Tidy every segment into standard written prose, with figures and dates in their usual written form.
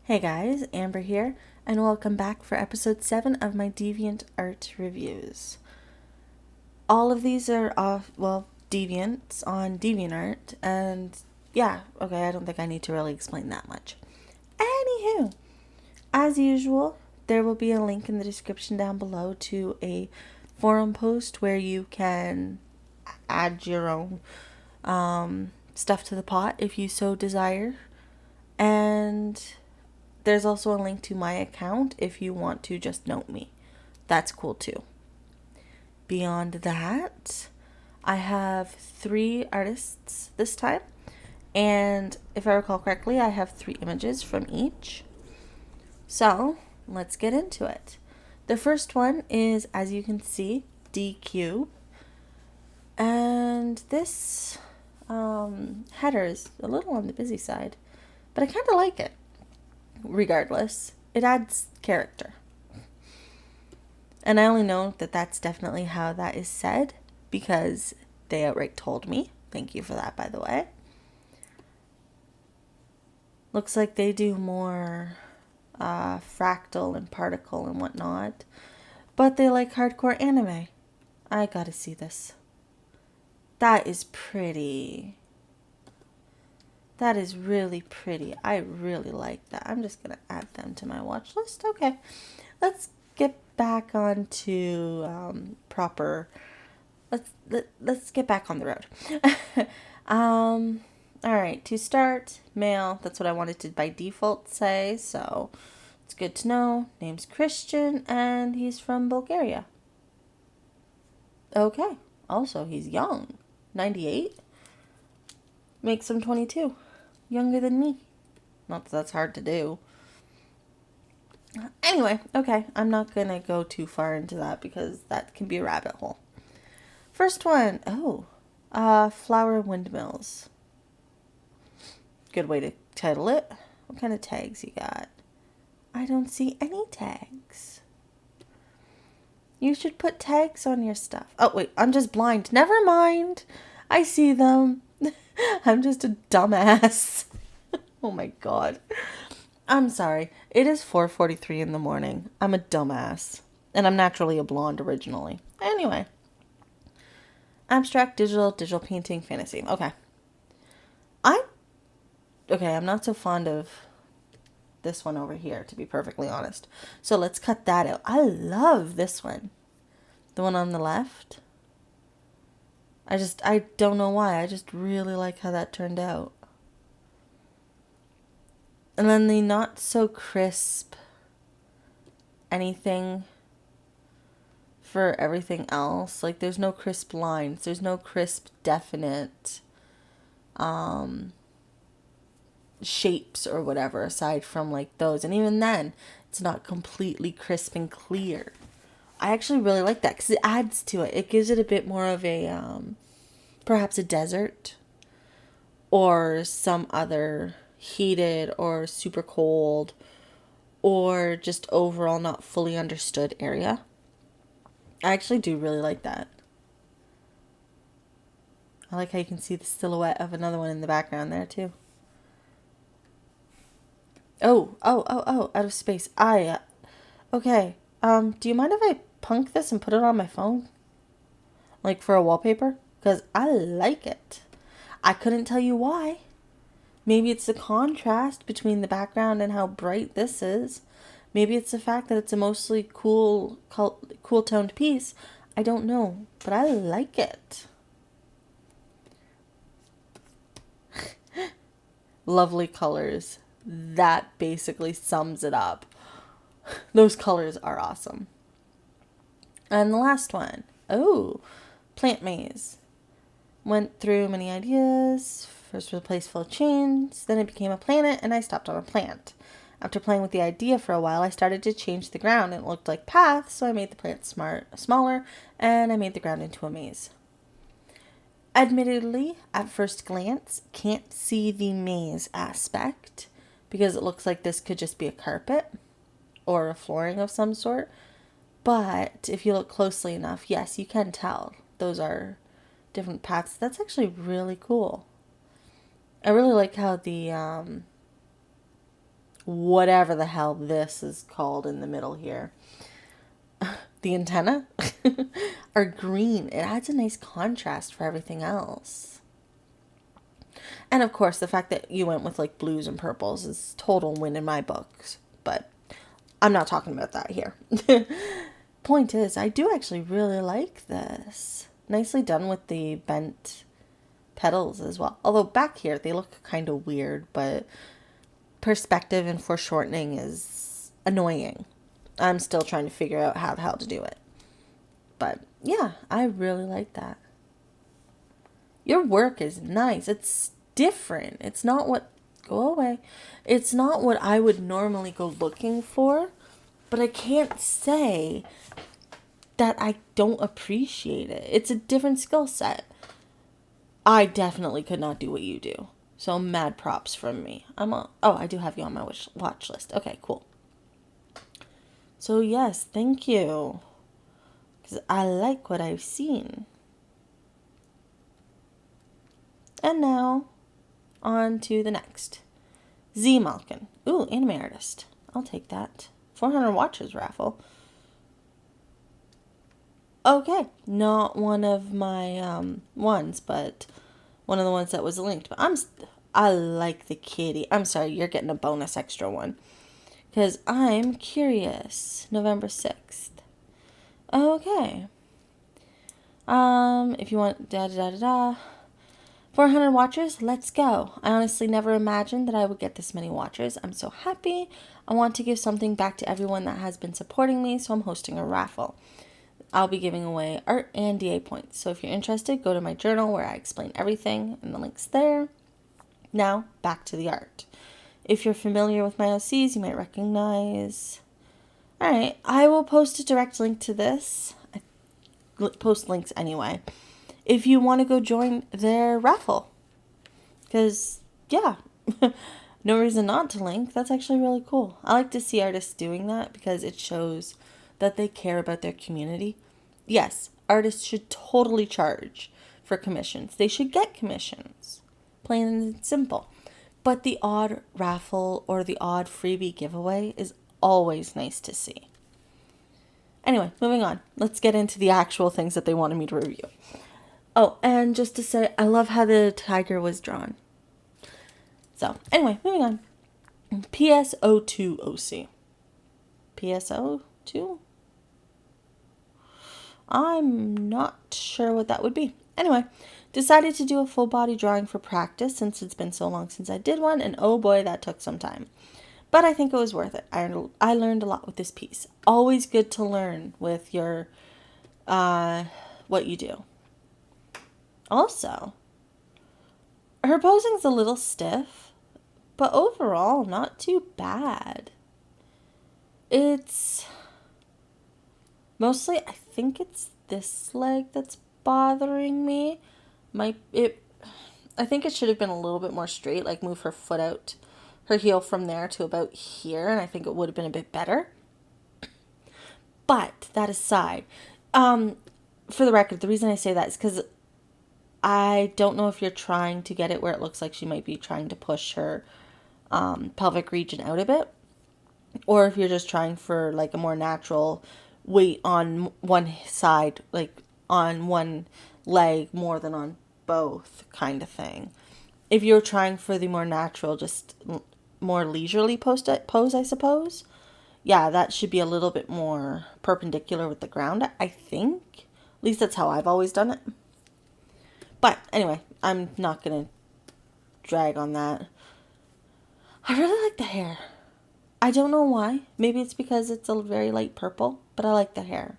Hey guys, Amber here, and welcome back for episode 7 of my Deviant art reviews. All of these are Deviants on DeviantArt, and yeah, okay, I don't think I need to really explain that much. Anywho, as usual, there will be a link in the description down below to a forum post where you can add your own stuff to the pot if you so desire. And there's also a link to my account if you want to just note me. That's cool too. Beyond that, I have 3 artists this time. And if I recall correctly, I have 3 images from each. So, let's get into it. The first one is, as you can see, DQ. And this header is a little on the busy side, but I kind of like it. Regardless, it adds character. And I only know that that's definitely how that is said because they outright told me. Thank you for that, by the way. Looks like they do more fractal and particle and whatnot, but they like hardcore anime. I gotta see this. That is pretty. That is really pretty. I really like that. I'm just going to add them to my watch list. Okay. Let's get back on to let's get back on the road. All right. To start, male. That's what I wanted to by default say. So it's good to know. Name's Christian and he's from Bulgaria. Okay. Also, he's young. 98. Makes him 22. Younger than me. Not that that's hard to do. Anyway, okay. I'm not going to go too far into that because that can be a rabbit hole. First one. Flower windmills. Good way to title it. What kind of tags you got? I don't see any tags. You should put tags on your stuff. Oh, wait. I'm just blind. Never mind. I see them. I'm just a dumbass. Oh my god. I'm sorry. It is 4:43 in the morning. I'm a dumbass. And I'm naturally a blonde originally. Anyway. Abstract, digital painting, fantasy. Okay. I'm not so fond of this one over here, to be perfectly honest. So let's cut that out. I love this one. The one on the left. I don't know why. I just really like how that turned out. And then the not so crisp anything for everything else. Like there's no crisp lines. There's no crisp definite shapes or whatever aside from like those. And even then, it's not completely crisp and clear. I actually really like that because it adds to it. It gives it a bit more of a perhaps a desert or some other heated or super cold or just overall not fully understood area. I actually do really like that. I like how you can see the silhouette of another one in the background there too. Oh, out of space. Okay. Do you mind if I punk this and put it on my phone? Like for a wallpaper? Because I like it. I couldn't tell you why. Maybe it's the contrast between the background and how bright this is. Maybe it's the fact that it's a mostly cool toned piece. I don't know, but I like it. Lovely colors. That basically sums it up. Those colors are awesome. And the last one. Oh, plant maze. Went through many ideas. First was a place full of chains, then it became a planet, and I stopped on a plant. After playing with the idea for a while, I started to change the ground, and it looked like paths, so I made the plant smaller, and I made the ground into a maze. Admittedly, at first glance, can't see the maze aspect, because it looks like this could just be a carpet, or a flooring of some sort. But if you look closely enough, yes, you can tell. Those are different paths. That's actually really cool. I really like how the whatever the hell this is called in the middle here, the antenna, are green. It adds a nice contrast for everything else. And of course, the fact that you went with like blues and purples is total win in my books. But I'm not talking about that here. Point is, I do actually really like this. Nicely done with the bent petals as well. Although back here, they look kind of weird, but perspective and foreshortening is annoying. I'm still trying to figure out how the hell to do it. But yeah, I really like that. Your work is nice. It's different. It's not what... Go away. It's not what I would normally go looking for, but I can't say that I don't appreciate it. It's a different skill set. I definitely could not do what you do. So mad props from me. I do have you on my watch list. Okay, cool. So yes, thank you. Because I like what I've seen. And now, on to the next. Z Malkin. Ooh, anime artist. I'll take that. 400 watches raffle. Okay, not one of my ones, but one of the ones that was linked. But I like the kitty. I'm sorry, you're getting a bonus extra one. Because I'm curious. November 6th. Okay. If you want 400 watchers, let's go. I honestly never imagined that I would get this many watchers. I'm so happy. I want to give something back to everyone that has been supporting me, so I'm hosting a raffle. I'll be giving away art and DA points. So if you're interested, go to my journal where I explain everything, and the link's there. Now, back to the art. If you're familiar with my OCs, you might recognize... Alright, I will post a direct link to this. I post links anyway. If you want to go join their raffle. Because, yeah, no reason not to link. That's actually really cool. I like to see artists doing that because it shows that they care about their community. Yes, artists should totally charge for commissions. They should get commissions. Plain and simple. But the odd raffle or the odd freebie giveaway is always nice to see. Anyway, moving on. Let's get into the actual things that they wanted me to review. Oh, and just to say, I love how the tiger was drawn. So, anyway, moving on. PSO2 OC. PSO2? I'm not sure what that would be. Anyway, decided to do a full body drawing for practice since it's been so long since I did one, and oh boy, that took some time. But I think it was worth it. I learned a lot with this piece. Always good to learn with your, what you do. Also, her posing's a little stiff, but overall, not too bad. It's mostly, I think it's this leg that's bothering me. I think it should have been a little bit more straight, like move her foot out, her heel from there to about here, and I think it would have been a bit better. But that aside, for the record, the reason I say that is because I don't know if you're trying to get it where it looks like she might be trying to push her pelvic region out a bit, or if you're just trying for like a more natural weight on one side, like on one leg more than on both kind of thing. If you're trying for the more natural, just more leisurely pose, I suppose. Yeah, that should be a little bit more perpendicular with the ground, I think. At least that's how I've always done it. But anyway, I'm not going to drag on that. I really like the hair. I don't know why. Maybe it's because it's a very light purple, but I like the hair.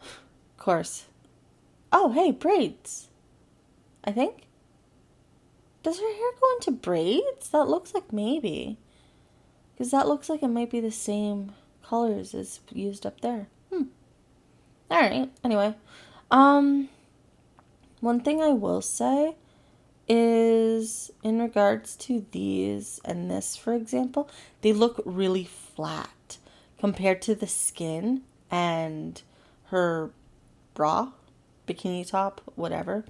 Of course. Oh, hey, braids. I think. Does her hair go into braids? That looks like maybe. Because that looks like it might be the same colors as used up there. Alright, anyway. One thing I will say is in regards to these and this, for example, they look really flat compared to the skin and her bra, bikini top, whatever.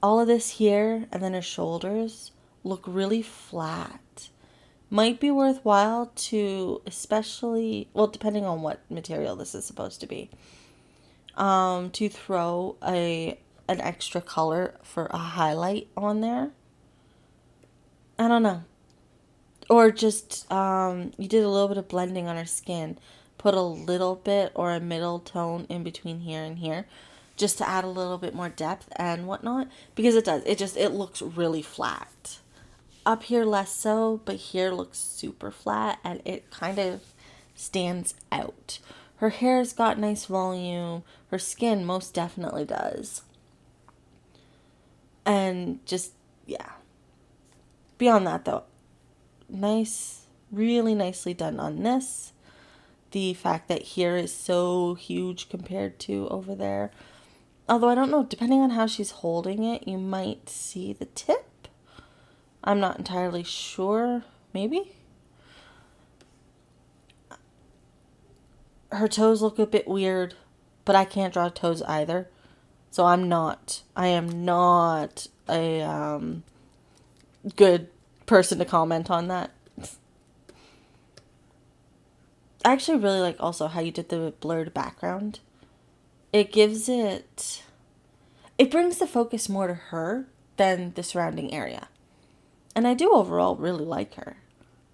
All of this here and then her shoulders look really flat. Might be worthwhile to, especially, well, depending on what material this is supposed to be, to throw an extra color for a highlight on there. I don't know. Or just, you did a little bit of blending on her skin. Put a little bit or a middle tone in between here and here, just to add a little bit more depth and whatnot. Because it does. It looks really flat. Up here less so, but here looks super flat and it kind of stands out. Her hair's got nice volume. Her skin most definitely does. And just, yeah. Beyond that though, nice, really nicely done on this. The fact that here is so huge compared to over there. Although I don't know, depending on how she's holding it, you might see the tip. I'm not entirely sure. Maybe? Her toes look a bit weird, but I can't draw toes either. So I am not a good person to comment on that. I actually really like also how you did the blurred background. It brings the focus more to her than the surrounding area. And I do overall really like her.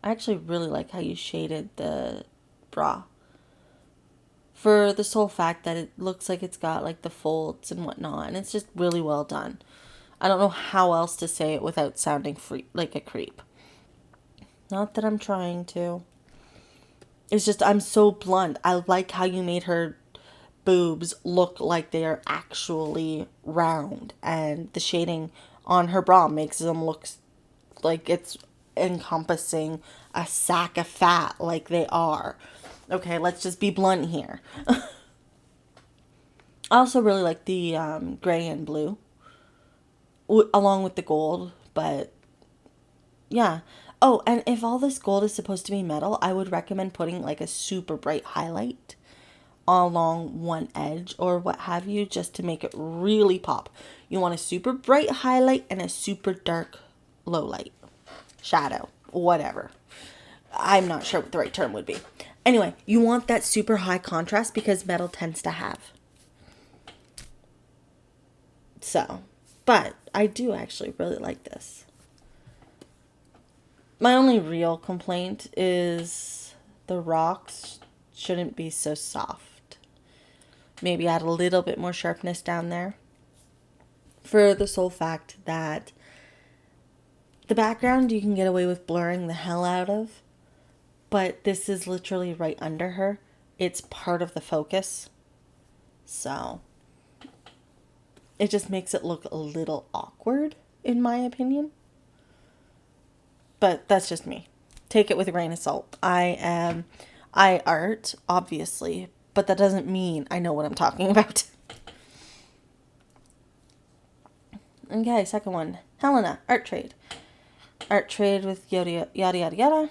I actually really like how you shaded the bra. For the sole fact that it looks like it's got like the folds and whatnot. And it's just really well done. I don't know how else to say it without sounding like a creep. Not that I'm trying to. It's just I'm so blunt. I like how you made her boobs look like they are actually round. And the shading on her bra makes them look like it's encompassing a sack of fat like they are. Okay, let's just be blunt here. I also really like the gray and blue along with the gold, but yeah. Oh, and if all this gold is supposed to be metal, I would recommend putting like a super bright highlight along one edge or what have you, just to make it really pop. You want a super bright highlight and a super dark low light, shadow, whatever. I'm not sure what the right term would be. Anyway, you want that super high contrast because metal tends to have. So, but I do actually really like this. My only real complaint is the rocks shouldn't be so soft. Maybe add a little bit more sharpness down there. For the sole fact that the background you can get away with blurring the hell out of. But this is literally right under her. It's part of the focus. So it just makes it look a little awkward, in my opinion. But that's just me. Take it with a grain of salt. I art, obviously, but that doesn't mean I know what I'm talking about. Okay, second one. Helena, art trade. Art trade with yada yada yada yada.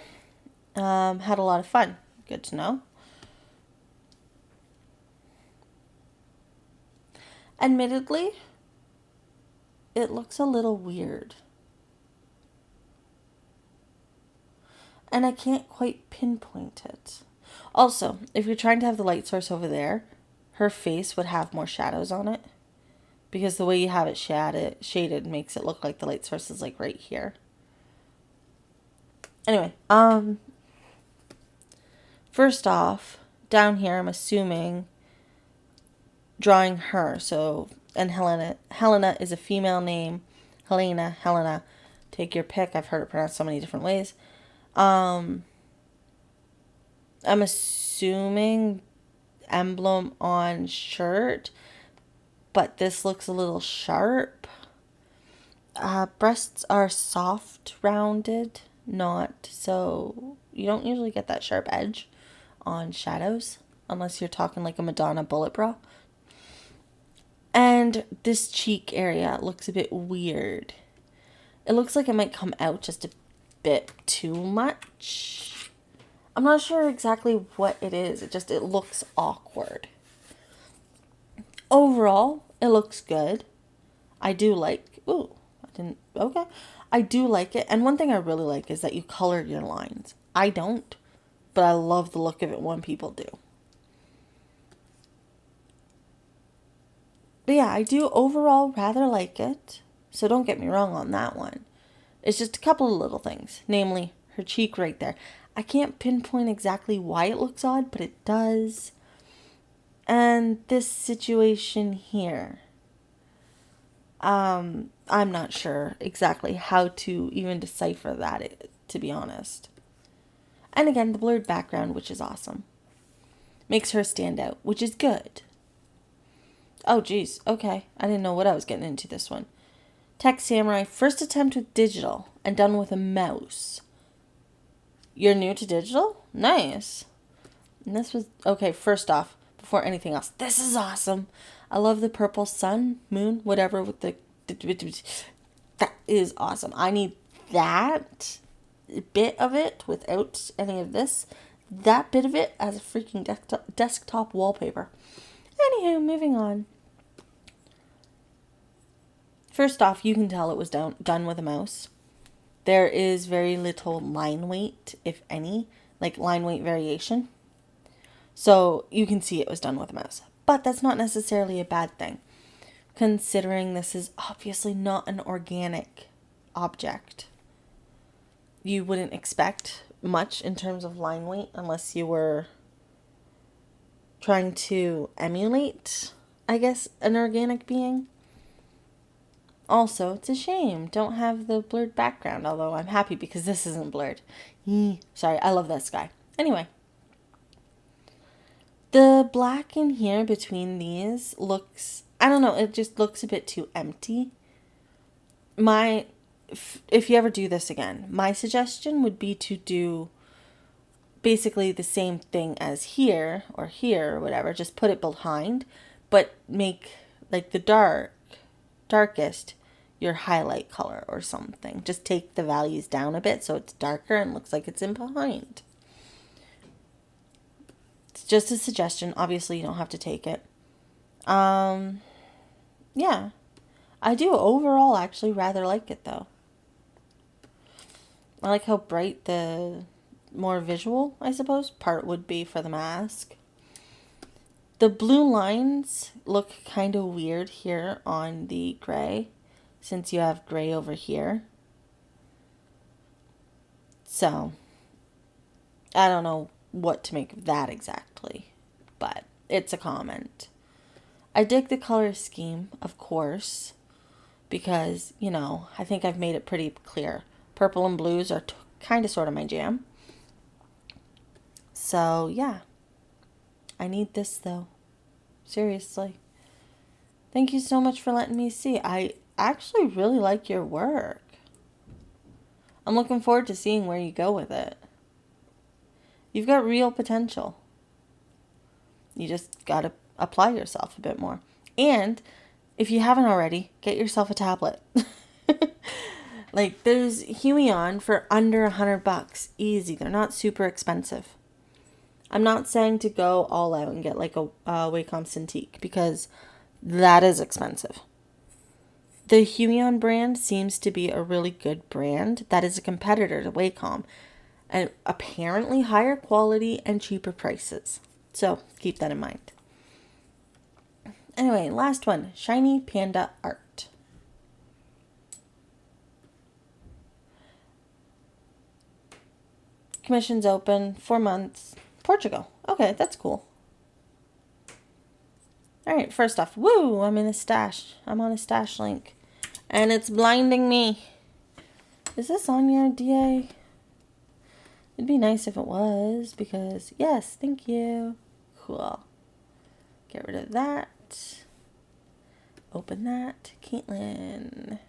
Had a lot of fun. Good to know. Admittedly, it looks a little weird. And I can't quite pinpoint it. Also, if you're trying to have the light source over there, her face would have more shadows on it. Because the way you have it shaded makes it look like the light source is like right here. Anyway, first off, down here, I'm assuming drawing her. So, and Helena is a female name. Helena. Take your pick. I've heard it pronounced so many different ways. I'm assuming emblem on shirt, but this looks a little sharp. Breasts are soft, rounded, not so. You don't usually get that sharp edge on shadows unless you're talking like a Madonna bullet bra. And this cheek area looks a bit weird. It looks like it might come out just a bit too much. I'm not sure exactly what it is. It looks awkward. Overall, it looks good. I do like, okay. I do like it. And one thing I really like is that you color your lines. I don't, but I love the look of it when people do. But yeah, I do overall rather like it. So don't get me wrong on that one. It's just a couple of little things. Namely, her cheek right there. I can't pinpoint exactly why it looks odd, but it does. And this situation here. I'm not sure exactly how to even decipher that, to be honest. And again, the blurred background, which is awesome. Makes her stand out, which is good. Oh, geez. Okay. I didn't know what I was getting into this one. Tech Samurai, first attempt with digital and done with a mouse. You're new to digital? Nice. And this was, okay, first off, before anything else, this is awesome. I love the purple sun, moon, whatever with the, that is awesome. I need that bit of it without any of this. That bit of it as a freaking desktop wallpaper. Anywho, moving on. First off, you can tell it was done with a mouse. There is very little line weight, if any, like line weight variation. So you can see it was done with a mouse. But that's not necessarily a bad thing, considering this is obviously not an organic object. You wouldn't expect much in terms of line weight unless you were trying to emulate, I guess, an organic being. Also, it's a shame. Don't have the blurred background, although I'm happy because this isn't blurred. Sorry, I love that sky. Anyway. The black in here between these looks, I don't know, it just looks a bit too empty. If you ever do this again, my suggestion would be to do basically the same thing as here or whatever, just put it behind, but make like the darkest your highlight color or something. Just take the values down a bit so it's darker and looks like it's in behind. It's just a suggestion. Obviously, you don't have to take it. Yeah. I do overall actually rather like it though. I like how bright the more visual, I suppose, part would be for the mask. The blue lines look kind of weird here on the gray, since you have gray over here. So, I don't know what to make of that exactly, but it's a comment. I dig the color scheme, of course, because, I think I've made it pretty clear. Purple and blues are kind of sort of my jam. So, yeah. I need this, though. Seriously. Thank you so much for letting me see. I actually really like your work. I'm looking forward to seeing where you go with it. You've got real potential. You just got to apply yourself a bit more. And if you haven't already, get yourself a tablet. Like, there's Huion for under $100. Easy. They're not super expensive. I'm not saying to go all out and get like a Wacom Cintiq, because that is expensive. The Huion brand seems to be a really good brand that is a competitor to Wacom, and apparently higher quality and cheaper prices. So keep that in mind. Anyway, last one, Shiny Panda Art. Commission's open, 4 months. Portugal. Okay, that's cool. Alright, first off, woo, I'm in a stash. I'm on a stash link. And it's blinding me. Is this on your DA? It'd be nice if it was, because, yes, thank you. Cool. Get rid of that. Open that. Caitlin.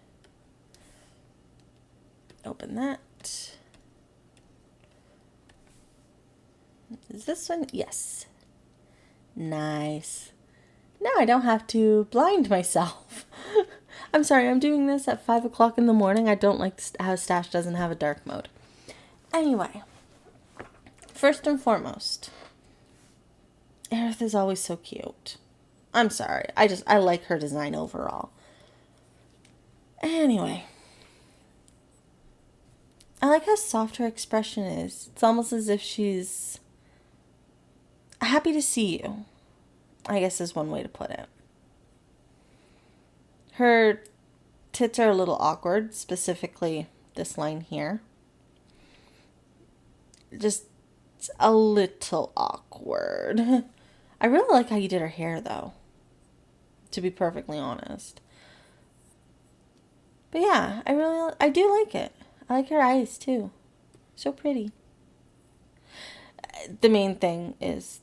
Open that. Is this one? Yes. Nice. Now I don't have to blind myself. I'm sorry, I'm doing this at 5 o'clock in the morning. I don't like how Stash doesn't have a dark mode. Anyway, first and foremost, Aerith is always so cute. I'm sorry. I like her design overall. Anyway, I like how soft her expression is. It's almost as if she's happy to see you, I guess is one way to put it. Her tits are a little awkward, specifically this line here. Just a little awkward. I really like how you did her hair, though, to be perfectly honest. But yeah, I do like it. I like her eyes, too. So pretty. The main thing is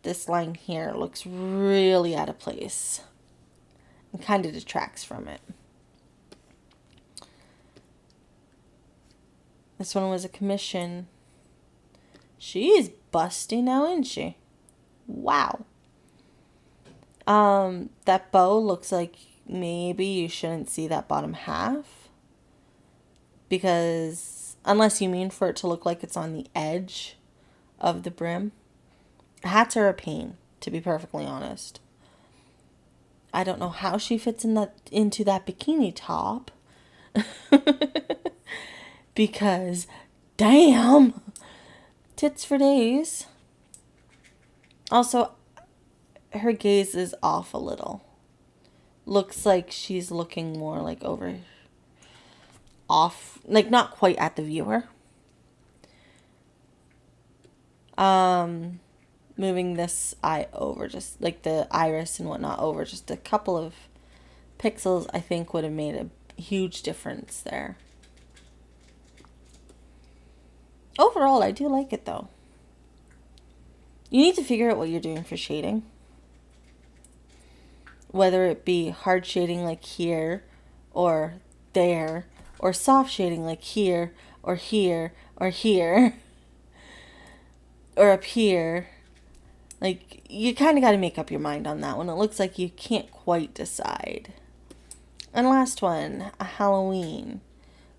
this line here looks really out of place and kind of detracts from it. This one was a commission. She's busty now, isn't she? Wow. That bow looks like maybe you shouldn't see that bottom half. Because unless you mean for it to look like it's on the edge of the brim. Hats are a pain, to be perfectly honest. I don't know how she fits into that bikini top. Because, damn, tits for days. Also, her gaze is off a little. Looks like she's looking more like off, like not quite at the viewer. Moving this eye over, just like the iris and whatnot over just a couple of pixels, I think would have made a huge difference there. Overall, I do like it though. You need to figure out what you're doing for shading. Whether it be hard shading like here or there, or soft shading like here or here or here or up here. Like, you kind of got to make up your mind on that one. It looks like you can't quite decide. And last one, a Halloween.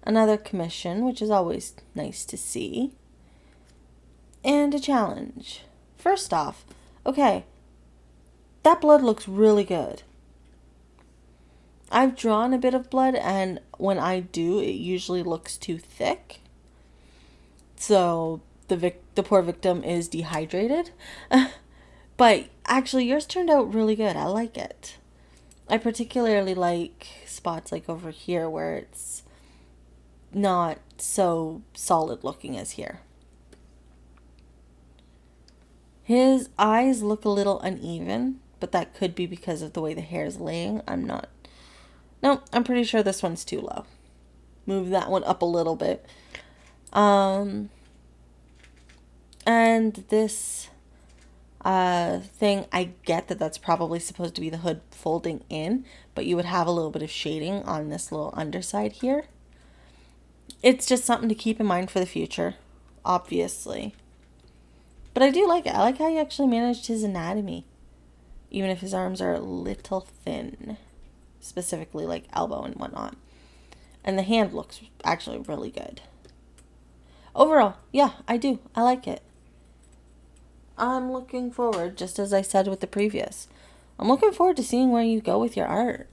Another commission, which is always nice to see. And a challenge. First off, okay, that blood looks really good. I've drawn a bit of blood, and when I do, it usually looks too thick. So the poor victim is dehydrated. But actually, yours turned out really good. I like it. I particularly like spots like over here where it's not so solid looking as here. His eyes look a little uneven, but that could be because of the way the hair is laying. No, I'm pretty sure this one's too low. Move that one up a little bit. And this thing, I get that that's probably supposed to be the hood folding in, but you would have a little bit of shading on this little underside here. It's just something to keep in mind for the future, obviously. But I do like it. I like how he actually managed his anatomy, even if his arms are a little thin, specifically like elbow and whatnot. And the hand looks actually really good. Overall, yeah, I do. I like it. I'm looking forward, just as I said with the previous, I'm looking forward to seeing where you go with your art.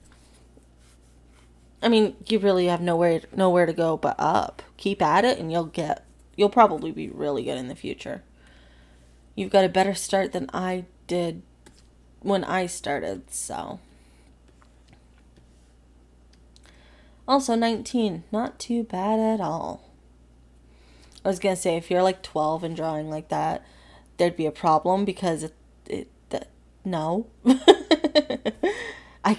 I mean, you really have nowhere to go but up. Keep at it and you'll probably be really good in the future. You've got a better start than I did when I started, so. Also 19, not too bad at all. I was going to say, if you're like 12 and drawing like that, there'd be a problem because no. I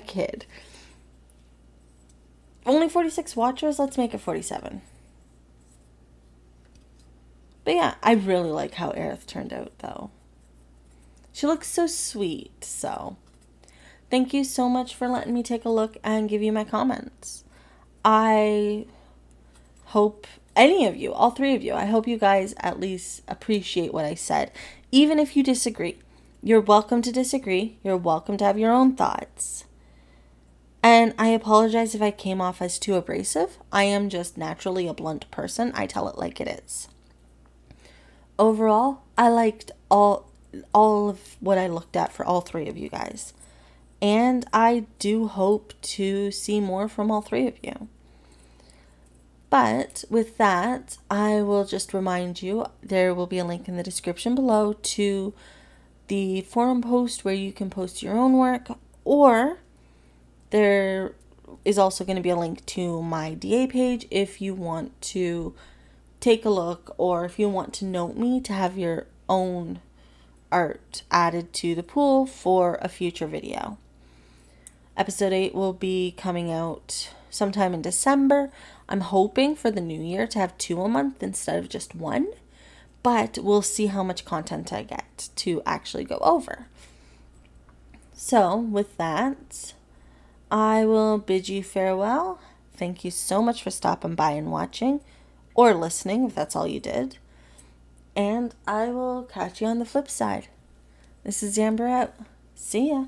kid. Only 46 watchers, let's make it 47. But yeah, I really like how Aerith turned out, though. She looks so sweet, so. Thank you so much for letting me take a look and give you my comments. I hope any of you, all three of you, I hope you guys at least appreciate what I said. Even if you disagree, you're welcome to disagree. You're welcome to have your own thoughts. And I apologize if I came off as too abrasive. I am just naturally a blunt person. I tell it like it is. Overall, I liked all of what I looked at for all three of you guys. And I do hope to see more from all three of you. Bye. But with that, I will just remind you, there will be a link in the description below to the forum post where you can post your own work, or there is also going to be a link to my DA page if you want to take a look, or if you want to note me to have your own art added to the pool for a future video. Episode 8 will be coming out sometime in December. I'm hoping for the new year to have 2 a month instead of just 1, but we'll see how much content I get to actually go over. So with that, I will bid you farewell. Thank you so much for stopping by and watching, or listening if that's all you did. And I will catch you on the flip side. This is Amber out. See ya.